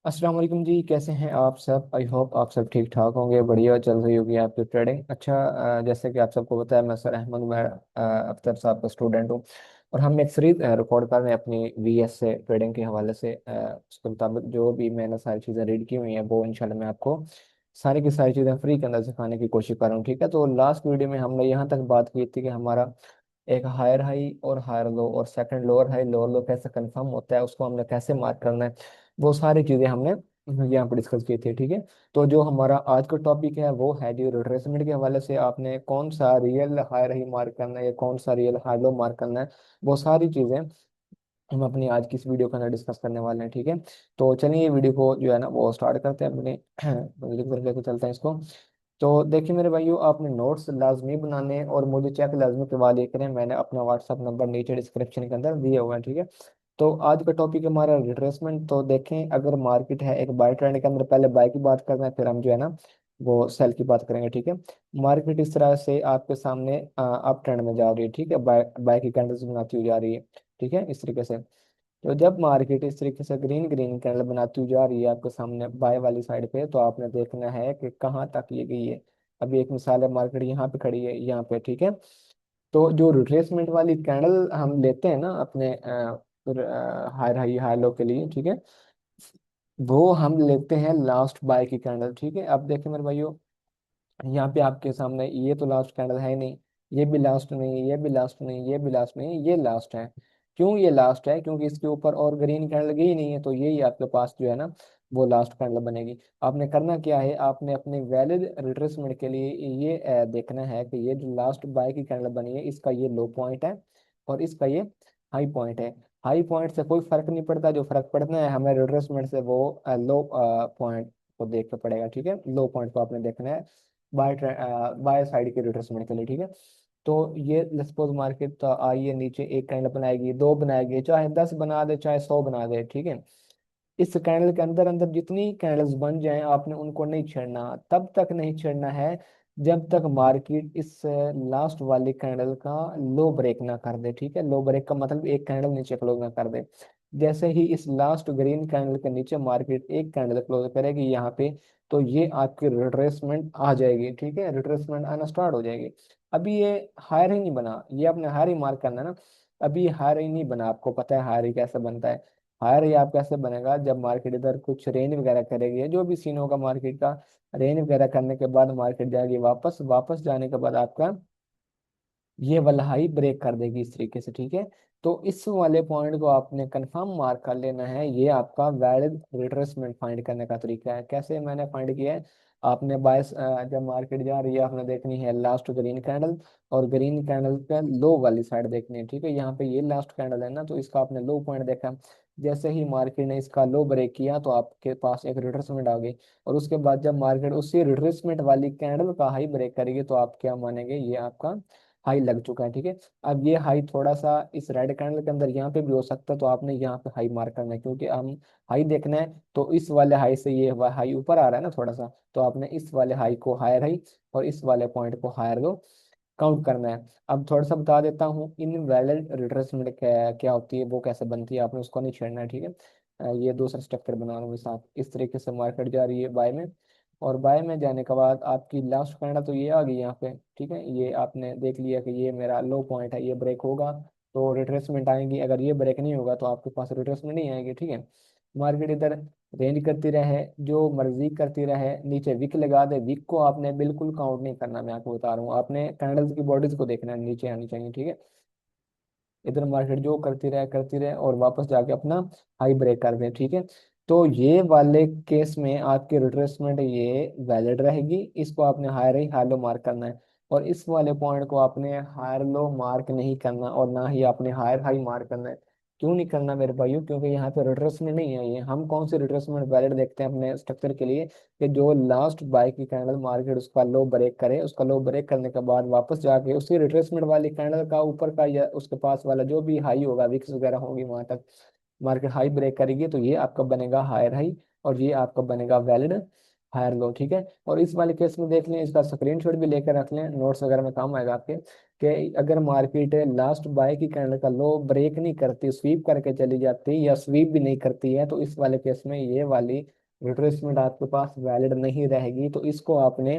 अस्सलाम वालेकुम जी, कैसे हैं आप सब। आई होप आप सब ठीक ठाक होंगे, बढ़िया चल रही होगी आपकी ट्रेडिंग। अच्छा, जैसे कि आप सबको पता है, मैं सर अहमद मैं अख्तर साहब का स्टूडेंट हूँ। और हम एक सीरीज रिकॉर्ड कर रहे हैं अपनी वीएस से, ट्रेडिंग के हवाले से। उसके मुताबिक जो भी मैंने सारी चीज़ें रीड की हुई हैं वो इंशाल्लाह मैं आपको सारी की सारी चीज़ें फ्री के अंदर सिखाने की कोशिश कर रहा हूँ। ठीक है, तो लास्ट वीडियो में हमने यहाँ तक बात की थी कि हमारा एक हायर हाई और हायर लो और सेकंड लोअर हाई लोअर लो कैसे कंफर्म होता है, उसको हमने कैसे मार्क करना है, वो सारी चीजें हमने यहाँ पर डिस्कस की थी। ठीक है, तो जो हमारा आज का टॉपिक है वो है जी रिट्रेसमेंट के हवाले से आपने कौन सा रियल हायर हाई मार्क करना है या कौन सा रियल हाई लो मार्क करना है, वो सारी चीजें हम अपनी आज की इस वीडियो के अंदर डिस्कस करने वाले हैं। ठीक है, तो चलिए ये वीडियो को जो है ना वो स्टार्ट करते हैं अपने लिख कर लेके चलते हैं इसको। तो देखिए मेरे भाइयों, आपने नोट्स लाजमी बनाने हैं और मुझे चेक लाजमी करवा दिया करें। मैंने अपना व्हाट्सअप नंबर नीचे डिस्क्रिप्शन के अंदर दिया हुआ है। ठीक है, तो आज का टॉपिक है हमारा रिट्रेसमेंट। तो देखें, अगर मार्केट है एक बाय ट्रेंड के अंदर, पहले बाय की बात करना है, फिर हम जो है ना वो सेल की बात करेंगे। ठीक है, मार्केट इस तरह से आपके सामने अप ट्रेंड में जा रही है। ठीक है, बाय बाय की कैंडल्स बनाती हुई जा रही है। ठीक है, इस तरीके से। तो जब मार्केट इस तरीके से ग्रीन ग्रीन कैंडल बनाती हुई जा रही है आपके सामने बाय वाली साइड पे, तो आपने देखना है कि कहाँ तक ये गई है। अभी एक मिसाल है, मार्केट यहाँ पे खड़ी है, यहाँ पे। ठीक है, तो जो रिट्रेसमेंट वाली कैंडल हम लेते हैं ना अपने हायर हाई हाई लो के लिए, ठीक है, वो हम लेते हैं लास्ट बाय की कैंडल। ठीक है, अब देखें मेरे भाइयों, यहाँ पे आपके सामने ये तो लास्ट कैंडल है ही नहीं, ये भी लास्ट नहीं, ये भी लास्ट नहीं, ये भी लास्ट नहीं, ये लास्ट है। क्यों ये लास्ट है? क्योंकि इसके ऊपर और ग्रीन कैंडल गई ही नहीं है, तो यही आपके पास जो है ना वो लास्ट कैंडल बनेगी। आपने करना क्या है, आपने अपने वैलिड रिट्रेसमेंट के लिए ये देखना है कि ये जो लास्ट बाय की कैंडल बनी है इसका ये लो पॉइंट है और इसका ये हाई पॉइंट है। हाई पॉइंट से कोई फर्क नहीं पड़ता, जो फर्क पड़ना है हमें रिट्रेसमेंट से वो लो पॉइंट को देख के पड़ेगा। ठीक है, लो पॉइंट को आपने देखना है बाय बाय साइड के रिट्रेसमेंट के लिए। ठीक है, तो ये सपोज मार्केट आई है नीचे, एक कैंडल बनाएगी, दो बनाएगी, चाहे 10 बना दे चाहे 100 बना दे। ठीक है, इस कैंडल के अंदर अंदर जितनी कैंडल्स बन जाएं आपने उनको नहीं छेड़ना, तब तक नहीं छेड़ना है जब तक मार्केट इस लास्ट वाली कैंडल का लो ब्रेक ना कर दे। ठीक है, लो ब्रेक का मतलब एक कैंडल नीचे क्लोज ना कर दे। जैसे ही इस लास्ट ग्रीन कैंडल के नीचे मार्केट एक कैंडल क्लोज करेगी यहाँ पे, तो ये आपकी रिट्रेसमेंट आ जाएगी। ठीक है, रिट्रेसमेंट आना स्टार्ट हो जाएगी। अभी ये हायर ही नहीं बना, ये आपने हायर ही मार्क करना है ना। अभी हायर ही नहीं बना, आपको पता है हायर ही कैसे बनता है। हायर ये आप कैसे बनेगा, जब मार्केट इधर कुछ रेंज वगैरह करेगी, जो भी सीन होगा मार्केट का, रेंज वगैरह करने के बाद मार्केट जाएगी वापस, वापस जाने के बाद आपका ये वाला हाई ब्रेक कर देगी इस तरीके से। ठीक है, तो इस वाले पॉइंट को आपने कंफर्म मार्क कर लेना है। ये आपका वैलिड रिट्रेसमेंट फाइंड करने का तरीका है। कैसे मैंने फाइंड किया है, आपने बायस जब मार्केट जा रही है आपने देखनी है लास्ट ग्रीन कैंडल, और ग्रीन कैंडल का लो वाली साइड देखनी है। ठीक है, यहाँ पे ये लास्ट कैंडल है ना, तो इसका आपने लो पॉइंट देखा। जैसे ही मार्केट ने इसका लो ब्रेक किया तो आपके पास एक रिट्रेसमेंट आ गई, और उसके बाद जब मार्केट उसी रिट्रेसमेंट वाली कैंडल का हाई ब्रेक करेगी तो आप क्या मानेंगे, ये आपका हाई लग चुका है। ठीक है, अब ये हाई थोड़ा सा इस रेड कैंडल के अंदर यहाँ पे भी हो सकता है, तो आपने यहाँ पे हाई मार्क करना है, क्योंकि हम हाई देखना है। तो इस वाले हाई से ये हाई ऊपर आ रहा है ना थोड़ा सा, तो आपने इस वाले हाई को हायर हाई और इस वाले पॉइंट को हायर लो काउंट करना है। अब थोड़ा सा बता देता हूँ इनवैलिड रिट्रेसमेंट क्या होती है, वो कैसे बनती है, आपने उसको नहीं छेड़ना है। ठीक है, ये दूसरा स्ट्रक्चर बना रहा हूँ साथ। इस तरीके से मार्केट जा रही है बाय में, और बाय में जाने के बाद आपकी लास्ट कैंडल तो ये आ गई यहाँ पे। ठीक है, ये आपने देख लिया कि ये मेरा लो पॉइंट है, ये ब्रेक होगा तो रिट्रेसमेंट आएगी, अगर ये ब्रेक नहीं होगा तो आपके पास रिट्रेसमेंट नहीं आएगी। ठीक है, मार्केट इधर रेंज करती रहे, जो मर्जी करती रहे, नीचे विक लगा दे, विक को आपने बिल्कुल काउंट नहीं करना, मैं आपको बता रहा हूँ। आपने कैंडल्स की बॉडीज को देखना है, नीचे आनी चाहिए। ठीक है, इधर मार्केट जो करती रहे और वापस जाके अपना हाई ब्रेक कर दे। ठीक है, तो ये वाले केस में आपकी रिट्रेसमेंट ये वैलिड रहेगी, इसको आपने हायर ही हाई लो मार्क करना है। और इस वाले पॉइंट को आपने हायर लो मार्क नहीं करना और ना ही आपने हायर हाई मार्क करना है। क्यों नहीं करना मेरे भाइयों? क्योंकि यहाँ पे रिट्रेसमेंट नहीं है। ये हम कौन सी रिट्रेसमेंट वैलिड देखते हैं अपने स्ट्रक्चर के लिए, कि जो लास्ट बाय की कैंडल मार्केट उसका लो ब्रेक करे, उसका लो ब्रेक करने के बाद वापस जाके उसी रिट्रेसमेंट वाली कैंडल का ऊपर का या उसके पास वाला जो भी हाई होगा, विक्स वगैरह होगी, वहां तक मार्केट हाई ब्रेक करेगी, तो ये आपका बनेगा हायर हाई और ये आपका बनेगा वैलिड हायर लो, ठीक है। और इस वाले केस में देख लें, इसका स्क्रीनशॉट भी लेकर रख लें, नोट्स वगैरह में काम आएगा आपके, कि अगर मार्केट लास्ट बाय की कैंडल का लो ब्रेक नहीं करती, स्वीप करके चली जाती या स्वीप भी नहीं करती है, तो इस वाले केस में ये वाली रिट्रेसमेंट आपके पास वैलिड नहीं रहेगी। तो इसको आपने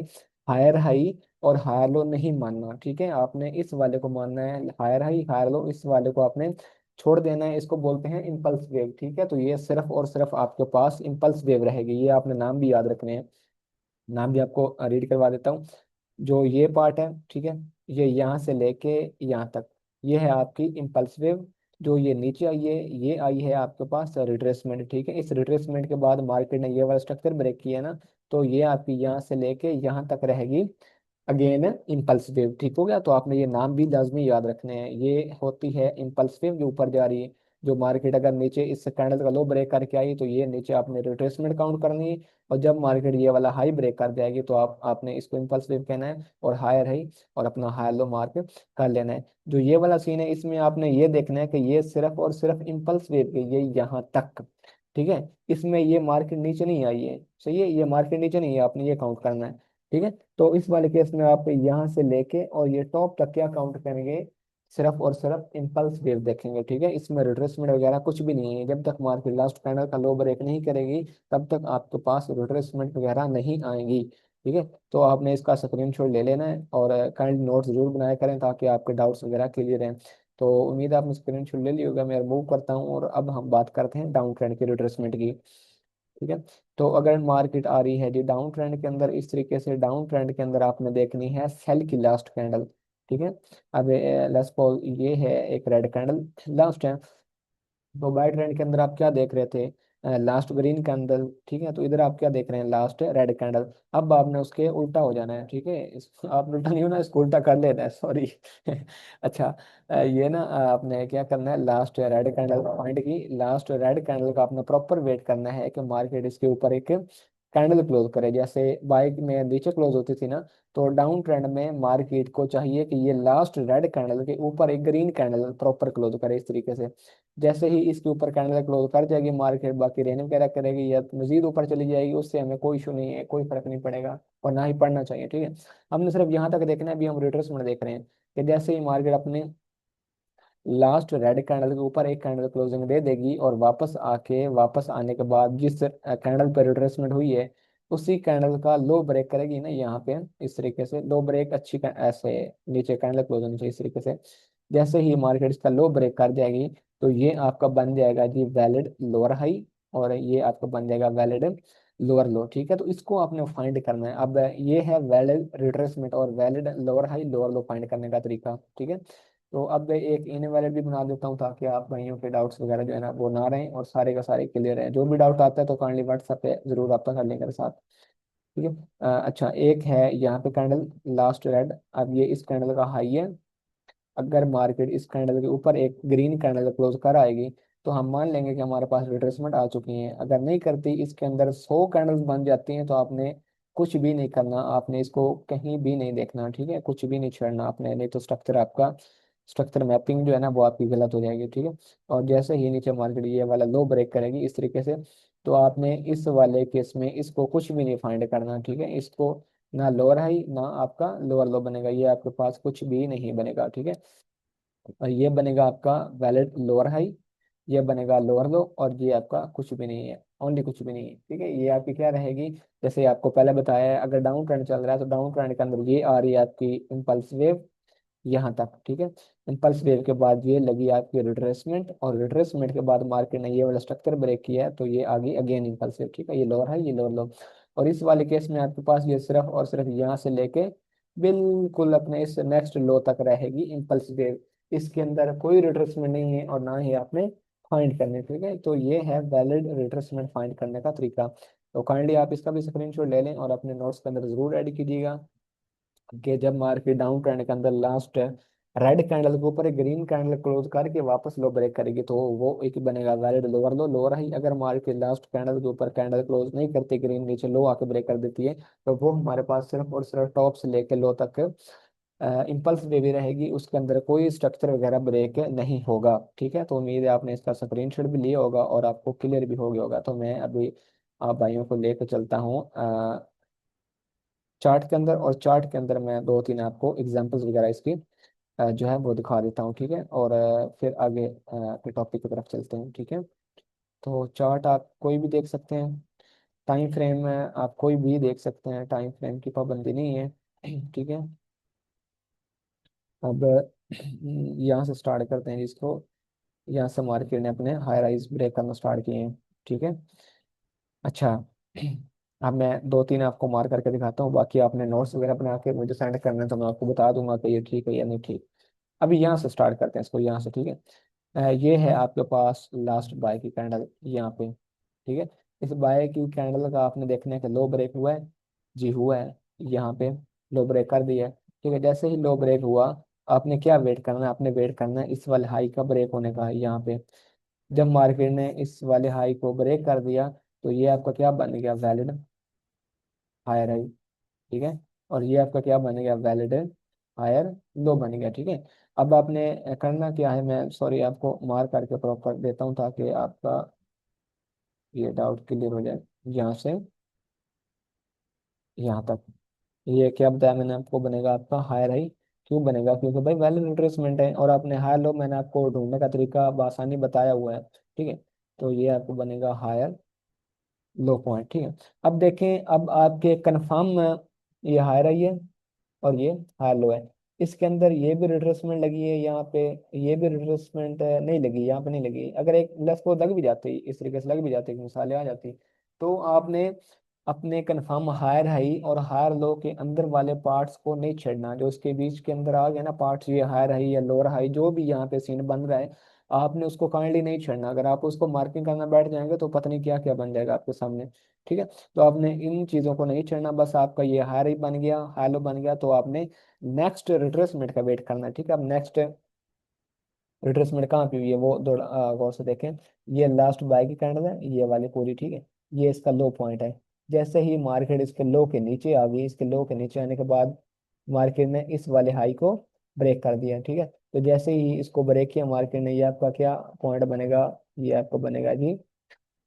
हायर हाई और हायर लो नहीं मानना, ठीक है। आपने इस वाले को मानना है हायर हाई हायर लो, इस वाले को आपने छोड़ देना है। इसको बोलते हैं इम्पल्स वेव, ठीक है। तो ये सिर्फ और सिर्फ आपके पास इम्पल्स वेव रहेगी। ये आपने नाम भी याद रखने हैं, नाम भी आपको रीड करवा देता हूँ। जो ये पार्ट है, ठीक है, ये यहाँ से लेके यहाँ तक, ये है आपकी इम्पल्स वेव। जो ये नीचे आई है, ये आई है आपके पास रिट्रेसमेंट, ठीक है। इस रिट्रेसमेंट के बाद मार्केट ने ये वाला स्ट्रक्चर ब्रेक किया ना, तो ये आपकी यहाँ से लेके यहाँ तक रहेगी अगेन इम्पल्स वेव, ठीक हो गया। तो आपने ये नाम भी लाजमी याद रखने हैं। ये होती है इम्पल्स वेव जो ऊपर जा रही है। जो मार्केट अगर नीचे इस कैंडल का लो ब्रेक करके आई, तो ये नीचे आपने रिट्रेसमेंट काउंट करनी है। और जब मार्केट ये वाला हाई ब्रेक कर जाएगी, तो आपने इसको इम्पल्स वेव कहना है, और हायर हाई और अपना हायर लो मार्क कर लेना है। जो ये वाला सीन है, इसमें आपने ये देखना है कि ये सिर्फ और सिर्फ इम्पल्स वेव के ये यहाँ तक, ठीक है। इसमें ये मार्केट नीचे नहीं आई है, सही है, ये मार्केट नीचे नहीं है, आपने ये काउंट करना है, ठीक है। तो इस वाले केस में आप यहाँ से लेके और ये टॉप तक क्या काउंट करेंगे, सिर्फ और सिर्फ इम्पल्स वेव देखेंगे, ठीक है। इसमें रिट्रेसमेंट वगैरह कुछ भी नहीं है। जब तक मार्केट लास्ट कैंडल का लो ब्रेक नहीं करेगी, तब तक आपके पास रिट्रेसमेंट वगैरह नहीं आएंगी, ठीक है। तो आपने इसका स्क्रीनशॉट ले लेना है और काइंड नोट्स जरूर बनाया करें, ताकि आपके डाउट्स वगैरह क्लियर हैं। तो उम्मीद है आपने स्क्रीनशॉट ले लिया होगा। मैं रिमूव करता हूँ और अब हम बात करते हैं डाउन ट्रेंड की रिट्रेसमेंट की, ठीक है। तो अगर मार्केट आ रही है जी डाउन ट्रेंड के अंदर, इस तरीके से डाउन ट्रेंड के अंदर आपने देखनी है सेल की लास्ट कैंडल, ठीक है। अब लेट्स सपोज ये है एक रेड कैंडल लास्ट है। तो बाय ट्रेंड के अंदर आप क्या देख रहे थे, लास्ट ग्रीन कैंडल, ठीक है। तो इधर आप क्या देख रहे हैं, लास्ट रेड कैंडल। अब आपने उसके उल्टा हो जाना है, ठीक है। आप उल्टा नहीं होना, इसको उल्टा कर लेना है, सॉरी। अच्छा, ये ना आपने क्या करना है, लास्ट रेड कैंडल पॉइंट की लास्ट रेड कैंडल का आपने प्रॉपर वेट करना है कि मार्केट इसके ऊपर एक कैंडल क्लोज करे। जैसे बाइक में नीचे क्लोज होती थी ना, तो डाउन ट्रेंड में मार्केट को चाहिए कि ये लास्ट रेड कैंडल के ऊपर एक ग्रीन कैंडल प्रॉपर क्लोज करे इस तरीके से। जैसे ही इसके ऊपर कैंडल क्लोज कर जाएगी मार्केट, बाकी रेन वगैरह करेगी या मजीद ऊपर चली जाएगी, उससे हमें कोई इशू नहीं है, कोई फर्क नहीं पड़ेगा और ना ही पड़ना चाहिए, ठीक है। हमने सिर्फ यहाँ तक देखना है। अभी हम रिट्रेसमेंट देख रहे हैं कि जैसे ही मार्केट अपने लास्ट रेड कैंडल के ऊपर एक कैंडल क्लोजिंग दे देगी और वापस आने के बाद जिस कैंडल पर रिट्रेसमेंट हुई है, उसी कैंडल का लो ब्रेक करेगी ना यहाँ पे, इस तरीके से लो ब्रेक ऐसे नीचे कैंडल क्लोज होनी चाहिए इस तरीके से। जैसे ही मार्केट इसका लो ब्रेक कर जाएगी, तो ये आपका बन जाएगा जी वैलिड लोअर हाई, और ये आपका बन जाएगा वैलिड लोअर लो, ठीक है। तो इसको आपने फाइंड करना है। अब ये है वैलिड रिट्रेसमेंट और वैलिड लोअर हाई लोअर लो फाइंड करने का तरीका, ठीक है। तो अब मैं एक इनवैलिड भी बना देता हूँ, ताकि आप भाइयों के डाउट्स वगैरह जो है ना वो ना रहें और सारे का सारे क्लियर है। जो भी डाउट आता है तो काइंडली व्हाट्सएप पे जरूर आपका कर लें मेरे साथ, ठीक है। अच्छा, एक है यहाँ पे कैंडल लास्ट रेड। अब ये इस कैंडल का हाई है। अगर मार्केट इस कैंडल के ऊपर एक ग्रीन कैंडल क्लोज कर आएगी, तो हम मान लेंगे कि हमारे पास रिट्रेसमेंट आ चुकी है। अगर नहीं करती, इसके अंदर 100 कैंडल्स बन जाती हैं, तो आपने कुछ भी नहीं करना, आपने इसको कहीं भी नहीं देखना, ठीक है। कुछ भी नहीं छेड़ना आपने, नहीं तो स्ट्रक्चर मैपिंग जो है ना वो आपकी गलत हो जाएगी, ठीक है। और जैसे ही नीचे मार्केट ये वाला लो ब्रेक करेगी इस तरीके से, तो आपने इस वाले केस में इसको कुछ भी नहीं फाइंड करना, ठीक है। इसको ना लोअर हाई ना आपका लोअर लो बनेगा, ये आपके पास कुछ भी नहीं बनेगा, ठीक है। और ये बनेगा आपका वैलिड लोअर हाई, ये बनेगा लोअर लो, और ये आपका कुछ भी नहीं है, ओनली कुछ भी नहीं है, ठीक है। ये आपकी क्या रहेगी, जैसे आपको पहले बताया है, अगर डाउन ट्रेंड चल रहा है तो डाउन ट्रेंड के अंदर ये आ रही है आपकी इम्पल्स वेव यहाँ तक, ठीक है। इम्पल्स वेव के बाद ये लगी आपकी रिट्रेसमेंट, और रिट्रेसमेंट के बाद मार्केट ने ये वाला स्ट्रक्चर ब्रेक किया है, तो ये आ गई अगेन इम्पल्स वेव, ठीक है। ये लोअर है, ये लोअर लो। और इस वाले केस में आपके पास ये सिर्फ और सिर्फ यहाँ से लेके बिल्कुल अपने इस नेक्स्ट लो तक रहेगी इम्पल्स वेव। इसके अंदर कोई रिट्रेसमेंट नहीं है और ना ही आपने फाइंड करने, ठीक है। तो ये है वैलिड रिट्रेसमेंट फाइंड करने का तरीका। तो काइंडली आप इसका भी स्क्रीनशॉट ले लें और अपने नोट्स के अंदर जरूर ऐड कीजिएगा कि जब मार्केट डाउन ट्रेंड के अंदर लास्ट रेड कैंडल के ऊपर एक ग्रीन कैंडल क्लोज करके वापस लो ब्रेक करेगी, तो वो एक बनेगा वैलिड लोअर लो लोअर हाई। अगर मार्केट लास्ट कैंडल के ऊपर कैंडल क्लोज नहीं करती, ग्रीन नीचे लो आके ब्रेक कर देती है, तो वो हमारे पास सिर्फ और सिर्फ टॉप से लेके लो तक इम्पल्स वे भी रहेगी, उसके अंदर कोई स्ट्रक्चर वगैरह ब्रेक नहीं होगा, ठीक है। तो उम्मीद है आपने इसका स्क्रीनशॉट भी लिया होगा और आपको क्लियर भी हो गया होगा। तो मैं अभी आप भाइयों को लेकर चलता हूँ चार्ट के अंदर, और चार्ट के अंदर मैं दो तीन आपको एग्जांपल्स वगैरह इसकी जो है वो दिखा देता हूँ, ठीक है। और फिर आगे के टॉपिक की तरफ चलते हैं, ठीक है। तो चार्ट आप कोई भी देख सकते हैं, टाइम फ्रेम आप कोई भी देख सकते हैं, टाइम फ्रेम की पाबंदी नहीं है, ठीक है। अब यहाँ से स्टार्ट करते हैं जिसको, यहाँ से मार्केट ने अपने हाई राइज ब्रेक करना स्टार्ट किए हैं, ठीक है। अच्छा, अब मैं दो तीन आपको मार करके दिखाता हूँ, बाकी आपने नोट्स वगैरह बना के मुझे सेंड करना है तो मैं आपको बता दूंगा कि ये ठीक है या नहीं ठीक। अभी यहाँ से स्टार्ट करते हैं इसको, यहाँ से, ठीक है। ये है आपके पास लास्ट बाय की कैंडल यहाँ पे, ठीक है। इस बाय की कैंडल का आपने देखना है कि लो ब्रेक हुआ है, जी हुआ है, यहाँ पे लो ब्रेक कर दिया है, ठीक है। जैसे ही लो ब्रेक हुआ, आपने क्या वेट करना है, आपने वेट करना है इस वाले हाई का ब्रेक होने का, यहाँ पे जब मार्केट ने इस वाले हाई को ब्रेक कर दिया तो ये आपका क्या बन गया, वैलिड हायर हाई, ठीक है। और ये आपका क्या बन गया, वैलिड हायर लो बन गया, ठीक है। अब आपने करना क्या है, मैं सॉरी आपको मार्क करके प्रॉपर देता हूँ ताकि आपका ये डाउट क्लियर हो जाए। यहाँ से यहाँ तक ये क्या बताया मैंने आपको, बनेगा आपका हायर हाई। क्यों बनेगा, क्योंकि भाई वैलिड रिट्रेसमेंट है, और आपने हायर लो मैंने आपको ढूंढने का तरीका बआसानी बताया हुआ है, ठीक है। तो ये आपको बनेगा हायर लो पॉइंट, ठीक है। अब देखें, अब आपके कंफर्म ये हायर हाई है और ये हाई लो है, इसके अंदर ये भी रिट्रेसमेंट लगी है, यहाँ पे ये भी रिट्रेसमेंट नहीं लगी, यहाँ पे नहीं लगी। अगर एक प्लस को लग भी जाती, इस तरीके से लग भी जाती, मिसालें आ जाती, तो आपने अपने कन्फर्म हायर हाई और हायर लो के अंदर वाले पार्ट्स को नहीं छेड़ना, जो इसके बीच के अंदर आ गया ना पार्ट्स, ये हायर हाई या लोअर हाई जो भी यहाँ पे सीन बन रहा है, आपने उसको काइंडली नहीं छेड़ना। अगर आप उसको मार्किंग करना बैठ जाएंगे तो पता नहीं क्या क्या बन जाएगा आपके सामने, ठीक है। तो आपने इन चीज़ों को नहीं छेड़ना, बस आपका ये हायर हाई बन गया, हाई लो बन गया, तो आपने नेक्स्ट रिट्रेसमेंट का वेट करना है, ठीक है। अब नेक्स्ट रिट्रेसमेंट कहाँ पे हुई है वो थोड़ा गौर से देखें। ये लास्ट बाय की कैंडल है, ये वाली पूरी, ठीक है। ये इसका लो पॉइंट है, जैसे ही मार्केट इसके लो के नीचे आ गई, इसके लो के नीचे आने के बाद मार्केट ने इस वाले हाई को ब्रेक कर दिया, ठीक है। तो जैसे ही इसको ब्रेक किया मार्केट ने, ये आपका क्या पॉइंट बनेगा, ये आपको बनेगा जी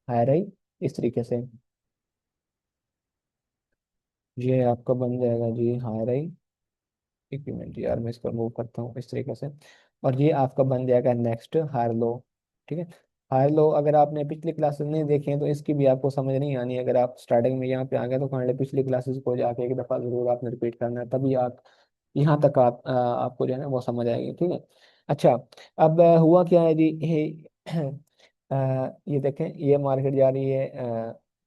हाई हाई, इस तरीके से ये आपका बन जाएगा जी हाई हाई। एक मिनट यार, मैं इसको मूव करता हूँ इस तरीके से, और ये आपका बन जाएगा नेक्स्ट हायर लो, ठीक है। हायर लो अगर आपने पिछली क्लासेस नहीं देखी हैं तो इसकी भी आपको समझ नहीं आनी, अगर आप स्टार्टिंग में यहाँ पे आ गए तो पहले पिछली क्लासेस को जाके एक दफ़ा जरूर आपने रिपीट करना है, तभी आप यहाँ तक आपको जो है ना वो समझ आएगी, ठीक है। अच्छा, अब हुआ क्या है जी, ये देखें, ये मार्केट जा रही है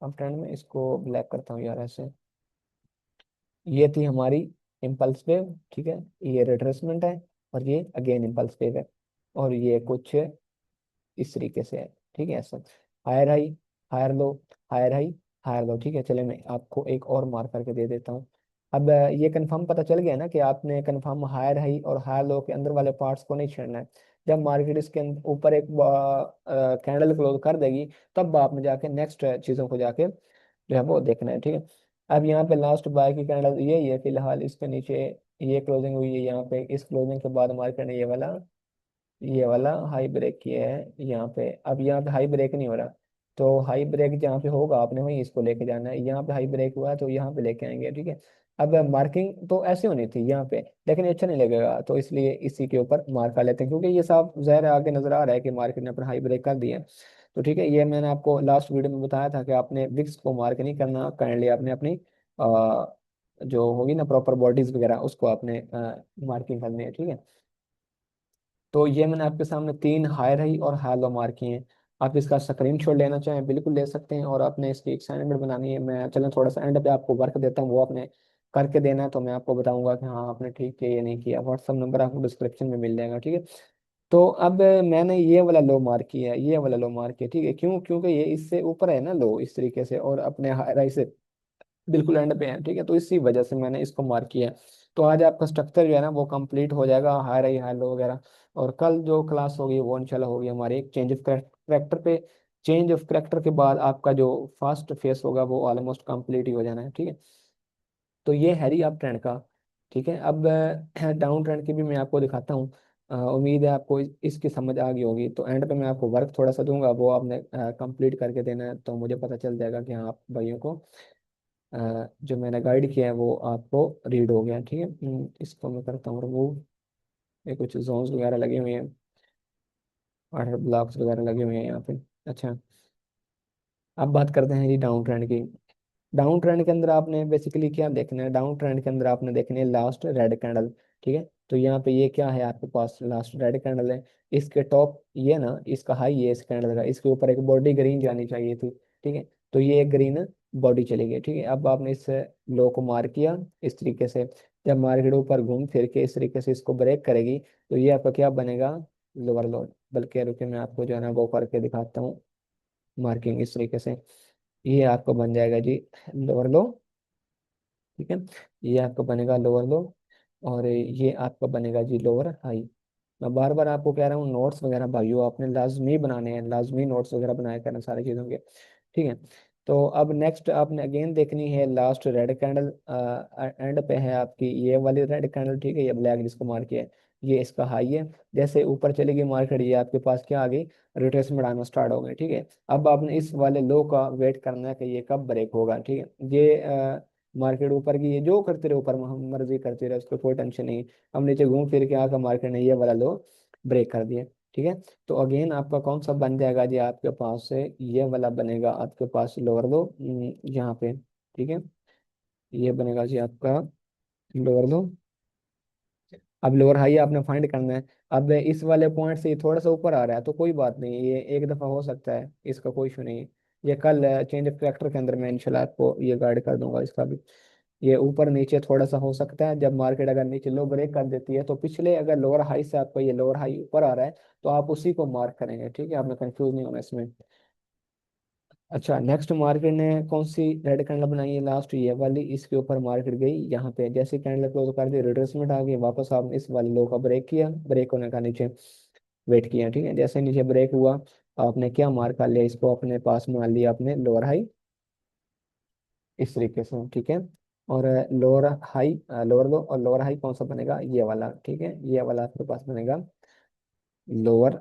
अप ट्रेंड में, इसको ब्लैक करता हूँ यार ऐसे। ये थी हमारी इम्पल्स वेव, ठीक है। ये रिट्रेसमेंट है, और ये अगेन इम्पल्स वेव है, और ये कुछ इस तरीके से है, ठीक है। ऐसा higher high, higher low, higher high, higher low, ठीक है। चले मैं आपको एक और मार्क करके दे देता हूँ। अब ये कंफर्म पता चल गया ना कि आपने कंफर्म हायर हाई और हायर लो के अंदर वाले पार्ट्स को नहीं छेड़ना है। जब मार्केट इसके ऊपर एक कैंडल क्लोज कर देगी, तब आपने जाके नेक्स्ट चीज़ों को जाके जो है वो देखना है, ठीक है। अब यहाँ पे लास्ट बाय की कैंडल यही है फिलहाल, इसके नीचे ये क्लोजिंग हुई है, यहाँ पे इस क्लोजिंग के बाद मार्केट ने ये वाला हाई ब्रेक किया है यहाँ पे। अब यहाँ पे हाई ब्रेक नहीं हो रहा, तो हाई ब्रेक जहाँ पे होगा आपने वहीं इसको लेके जाना है, यहाँ पे हाई ब्रेक हुआ है तो यहाँ पे लेके आएंगे, ठीक है। अब मार्किंग तो ऐसे होनी थी यहाँ पे, लेकिन ये अच्छा नहीं लगेगा, तो इसलिए इसी के ऊपर मार्क कर लेते हैं, क्योंकि ये साफ ज़ाहिर आगे नजर आ रहा है कि मार्केट ने अपना हाई ब्रेक कर दिया है। तो ठीक है, ये मैंने आपको लास्ट वीडियो में बताया था कि आपने विक्स को मार्क नहीं करना, काइंडली आपने अपनी जो होगी ना प्रॉपर बॉडीज वगैरह उसको आपने मार्किंग करनी है, ठीक है। तो ये मैंने आपके सामने तीन हायर हाई और हाई लो मार्क किए हैं। आप इसका स्क्रीनशॉट लेना चाहें बिल्कुल ले सकते हैं, और आपने इसकी एक असाइनमेंट बनानी है, मैं चलो थोड़ा सा एंड पे आपको वर्क देता हूँ, वो आपने करके देना है, तो मैं आपको बताऊंगा कि हाँ आपने ठीक किया या नहीं किया। व्हाट्सअप नंबर आपको डिस्क्रिप्शन में मिल जाएगा, ठीक है। तो अब मैंने ये वाला लो मार्क किया है, ये वाला लो मार्क किया, ठीक है। क्यों, क्योंकि ये इससे ऊपर है ना लो, इस तरीके से, और अपने हायर हाई से बिल्कुल एंड पे है, ठीक है। तो इसी वजह से मैंने इसको मार्क किया है। तो आज आपका स्ट्रक्चर जो है ना वो कंप्लीट हो जाएगा, हायर हाई हाई लो वगैरह। और कल जो क्लास होगी वो इंशाल्लाह होगी हमारी एक चेंज ऑफ करेक्टर पे। चेंज ऑफ करेक्टर के बाद आपका जो फर्स्ट फेस होगा वो ऑलमोस्ट कंप्लीट ही हो जाना है, ठीक है। तो ये है ही आप ट्रेंड का, ठीक है। अब डाउन ट्रेंड की भी मैं आपको दिखाता हूँ। उम्मीद है आपको इसकी समझ आ गई होगी। तो एंड पे मैं आपको वर्क थोड़ा सा दूंगा, वो आपने कंप्लीट करके देना है, तो मुझे पता चल जाएगा कि हाँ आप भाइयों को जो मैंने गाइड किया है वो आपको रीड हो गया। ठीक है, इसको मैं करता हूँ रिमूव। ये कुछ जोन्स वगैरह लगे हुए हैं और ब्लॉक्स वगैरह लगे हुए हैं यहाँ पे। अच्छा, अब बात करते हैं जी डाउन ट्रेंड की। डाउन ट्रेंड के अंदर आपने बेसिकली क्या देखना है, डाउन ट्रेंड के अंदर आपने देखना है लास्ट रेड कैंडल। ठीक है, तो यहाँ पे ये क्या है आपके पास, लास्ट रेड कैंडल है। इसके टॉप ये ना, इसका हाई है इस कैंडल का, इसके ऊपर एक बॉडी ग्रीन जानी चाहिए थी। ठीक है, तो ये एक ग्रीन बॉडी चली गई। ठीक है, अब आपने इस लो को मार किया इस तरीके से। जब मार्केट ऊपर घूम फिर के इस तरीके से इसको ब्रेक करेगी, तो ये आपका क्या बनेगा, लोअर लो। बल्कि रुके मैं आपको जो है ना वो करके दिखाता हूँ, मार्किंग इस तरीके से। ये आपको बन जाएगा जी लोअर लो। ठीक है, ये आपका बनेगा लोअर लो, और ये आपका बनेगा जी लोअर हाई। मैं बार बार आपको कह रहा हूँ नोट्स वगैरह भाइयों आपने लाजमी बनाने हैं, लाजमी नोट्स वगैरह बनाया करना सारी चीज़ों के। ठीक है, तो अब नेक्स्ट आपने अगेन देखनी है लास्ट रेड कैंडल। एंड पे है आपकी ये वाली रेड कैंडल। ठीक है, ये ब्लैक जिसको मार किया है, ये इसका हाई है। जैसे ऊपर चलेगी मार्केट, ये आपके पास क्या आ गई, रिट्रेसमेंट आना स्टार्ट हो गई। ठीक है, अब आपने इस वाले लो का वेट करना है कि ये कब ब्रेक होगा। ठीक है, ये मार्केट ऊपर की ये जो करते रहे, ऊपर हम मर्जी करते रहे, उसको कोई टेंशन नहीं। हम नीचे घूम फिर के आकर मार्केट ने ये वाला लो ब्रेक कर दिया। ठीक है, तो अगेन आपका कौन सा बन जाएगा जी, आपके पास से ये वाला बनेगा आपके पास लोअर लो, यहाँ पे। ठीक है, ये बनेगा जी आपका लोअर लो। अब लोअर हाई आपने फाइंड करना है। अब इस वाले पॉइंट से ये थोड़ा सा ऊपर आ रहा है तो कोई बात नहीं, ये एक दफा हो सकता है, इसका कोई इशू नहीं है। ये कल चेंज ऑफ फैक्टर के अंदर मैं इंशाल्लाह आपको ये गाइड कर दूंगा इसका भी। ये ऊपर नीचे थोड़ा सा हो सकता है, जब मार्केट अगर नीचे लो ब्रेक कर देती है, तो पिछले अगर लोअर हाई से आपका ये लोअर हाई ऊपर आ रहा है, तो आप उसी को मार्क करेंगे। ठीक है, आपने कंफ्यूज नहीं होना इसमें। अच्छा, नेक्स्ट मार्केट ने कौन सी रेड कैंडल बनाई है, लास्ट ये वाली, इसके ऊपर मार्केट गई। यहाँ पे जैसे कैंडल क्लोज कर दी, रिट्रेसमेंट आ गई, वापस आपने इस वाले लो का ब्रेक किया, ब्रेक होने का नीचे वेट किया। ठीक है, जैसे नीचे ब्रेक हुआ, आपने क्या मार्क कर लिया, इसको अपने पास मान लिया आपने लोअर हाई इस तरीके से। ठीक है, और लोअर हाई, लोअर लो और लोअर हाई कौन सा बनेगा, ये वाला। ठीक है, ये वाला आपके पास बनेगा लोअर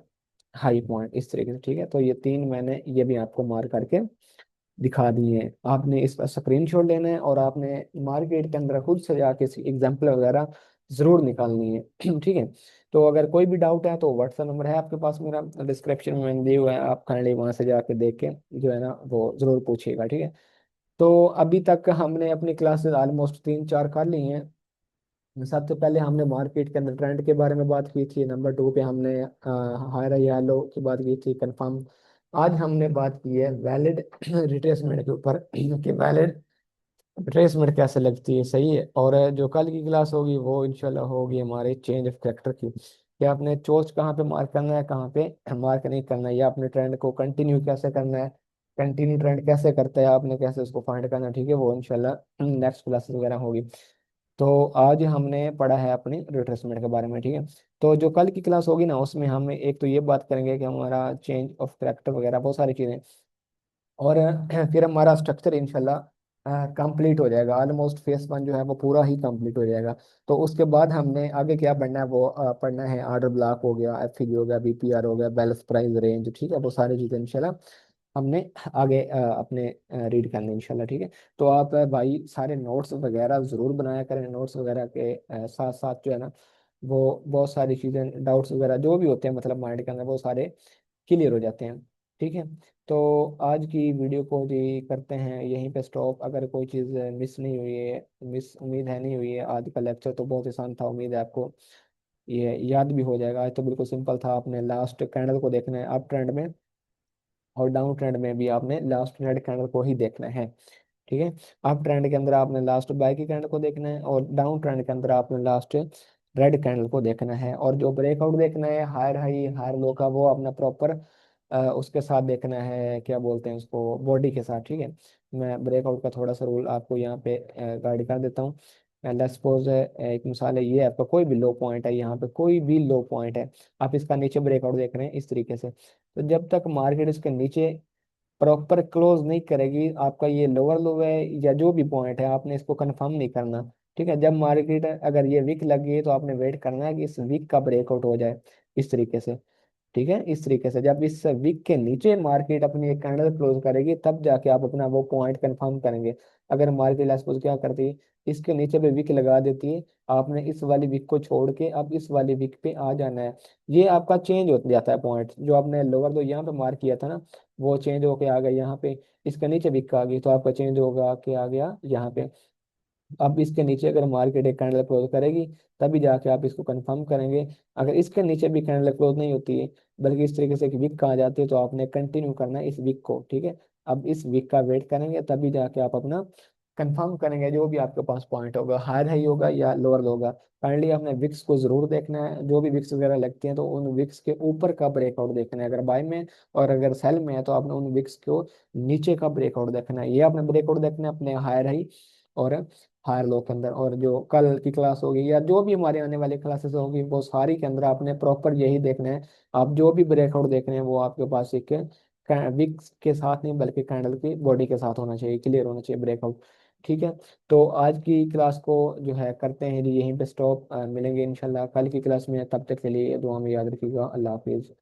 हाई पॉइंट इस तरीके से। ठीक है, तो ये तीन मैंने ये भी आपको मार्क करके दिखा दिए हैं। आपने इसका स्क्रीनशॉट लेना है और आपने मार्केट के अंदर खुद से जाके इसकी एग्जाम्पल वगैरह जरूर निकालनी है। ठीक है, तो अगर कोई भी डाउट है तो व्हाट्सएप नंबर है आपके पास मेरा, डिस्क्रिप्शन में मैंने दिया हुआ है, आप काइंडली वहां से जाके देख के जो है ना वो जरूर पूछिएगा। ठीक है, तो अभी तक हमने अपनी क्लासेस ऑलमोस्ट 3-4 कर ली हैं। सबसे पहले हमने मार्केट के अंदर ट्रेंड के बारे में बात की थी, नंबर 2 पे हमने हायर या लो की बात की थी, कंफर्म। आज हमने बात की है वैलिड रिट्रेसमेंट के ऊपर कि वैलिड रिट्रेसमेंट कैसे लगती है, सही है। और जो कल की क्लास होगी वो इंशाल्लाह होगी हमारे चेंज ऑफ कैरेक्टर की, कि आपने चोर्स कहाँ पे मार्क करना है, कहाँ पे मार्क नहीं करना है, या आपने ट्रेंड को कंटिन्यू कैसे करना है, कंटिन्यू ट्रेंड कैसे करता है, आपने कैसे उसको फाइंड करना है। ठीक है, वो इंशाल्लाह नेक्स्ट क्लासेस वगैरह होगी। तो आज हमने पढ़ा है अपनी रिट्रेसमेंट के बारे में। ठीक है, तो जो कल की क्लास होगी ना उसमें हम एक तो ये बात करेंगे कि हमारा चेंज ऑफ कैरेक्टर वगैरह बहुत सारी चीज़ें, और फिर हमारा स्ट्रक्चर इंशाल्लाह कंप्लीट हो जाएगा, ऑलमोस्ट फेस 1 जो है वो पूरा ही कंप्लीट हो जाएगा। तो उसके बाद हमने आगे क्या पढ़ना है, वो पढ़ना है ऑर्डर ब्लॉक हो गया, एफ हो गया, बीपीआर हो गया, बेल्स प्राइस रेंज। ठीक है, वो सारी चीज़ें इंशाल्लाह हमने आगे अपने रीड करने इंशाल्लाह। ठीक है, तो आप भाई सारे नोट्स वगैरह ज़रूर बनाया करें। नोट्स वगैरह के साथ साथ जो है ना वो बहुत सारी चीज़ें, डाउट्स वगैरह जो भी होते हैं मतलब माइंड के अंदर, वो सारे क्लियर हो जाते हैं। ठीक है, तो आज की वीडियो को जी करते हैं यहीं पे स्टॉप। अगर कोई चीज़ मिस नहीं हुई है, मिस उम्मीद है नहीं हुई है, आज का लेक्चर तो बहुत आसान था, उम्मीद है आपको ये याद भी हो जाएगा। आज तो बिल्कुल सिंपल था, आपने लास्ट कैंडल को देखना है अप ट्रेंड में, और डाउन ट्रेंड में भी आपने लास्ट रेड कैंडल को ही देखना है। ठीक है, अप ट्रेंड के अंदर आपने लास्ट बाय की कैंडल को देखना है, और डाउन ट्रेंड के अंदर आपने लास्ट रेड कैंडल को देखना है। और जो ब्रेकआउट देखना है हायर हाई हायर लो का, वो अपना प्रॉपर उसके साथ देखना है, क्या बोलते हैं उसको, बॉडी के साथ। ठीक है, मैं ब्रेकआउट का थोड़ा सा रूल आपको यहाँ पे गाइड कर देता हूँ। लेट्स सपोज एक मिसाल है, ये आपका कोई भी लो पॉइंट है, यहाँ पे कोई भी लो पॉइंट है, आप इसका नीचे ब्रेकआउट देख रहे हैं इस तरीके से। तो जब तक मार्केट इसके नीचे प्रॉपर क्लोज नहीं करेगी, आपका ये लोअर लो है या जो भी पॉइंट है, आपने इसको कंफर्म नहीं करना। ठीक है, जब मार्केट अगर ये वीक लग गई तो आपने वेट करना है कि इस वीक का ब्रेकआउट हो जाए इस तरीके से। ठीक है, इस तरीके से जब इस वीक के नीचे मार्केट अपनी एक कैंडल क्लोज करेगी तब जाके आप अपना वो पॉइंट कंफर्म करेंगे। अगर मार्केट सपोज क्या करती है, इसके नीचे पे विक लगा देती है, आपने इस वाली विक को छोड़ के अब इस वाली विक पे आ जाना है। ये आपका चेंज हो जाता है पॉइंट, जो आपने लोअर दो यहाँ पे मार्क किया था ना, वो चेंज होके आ गया यहाँ पे। इसके नीचे विक आ गई तो आपका चेंज होगा के आ गया यहाँ पे। अब इसके नीचे अगर मार्केट एक कैंडल क्लोज करेगी तभी जाके आप इसको कंफर्म करेंगे। अगर इसके नीचे भी कैंडल क्लोज नहीं होती है, बल्कि इस तरीके से एक वीक आ जाती है, तो आपने कंटिन्यू करना है इस वीक को। ठीक है, अब इस वीक का वेट करेंगे तभी जाके आप अपना कंफर्म करेंगे जो भी आपके पास पॉइंट होगा, हायर हाई होगा या लोअर होगा। काइंडली आपने विक्स को जरूर देखना है, जो भी विक्स वगैरह लगती हैं तो उन विक्स के ऊपर का ब्रेकआउट देखना है अगर बाय में, और अगर सेल में है तो आपने उन विक्स को नीचे का ब्रेकआउट देखना है। ये आपने ब्रेकआउट देखना है अपने हायर हाई और हायर लो के अंदर। और जो कल की क्लास होगी या जो भी हमारे आने वाली क्लासेस होगी वो सारी के अंदर आपने प्रॉपर यही देखना है। आप जो भी ब्रेकआउट देख रहे हैं वो आपके पास एक विक्स के साथ नहीं बल्कि कैंडल की बॉडी के साथ होना चाहिए, क्लियर होना चाहिए ब्रेकआउट। ठीक है, तो आज की क्लास को जो है करते हैं जी यहीं पे स्टॉप। मिलेंगे इंशाल्लाह कल की क्लास में, तब तक के लिए दुआ में याद रखिएगा। अल्लाह हाफिज।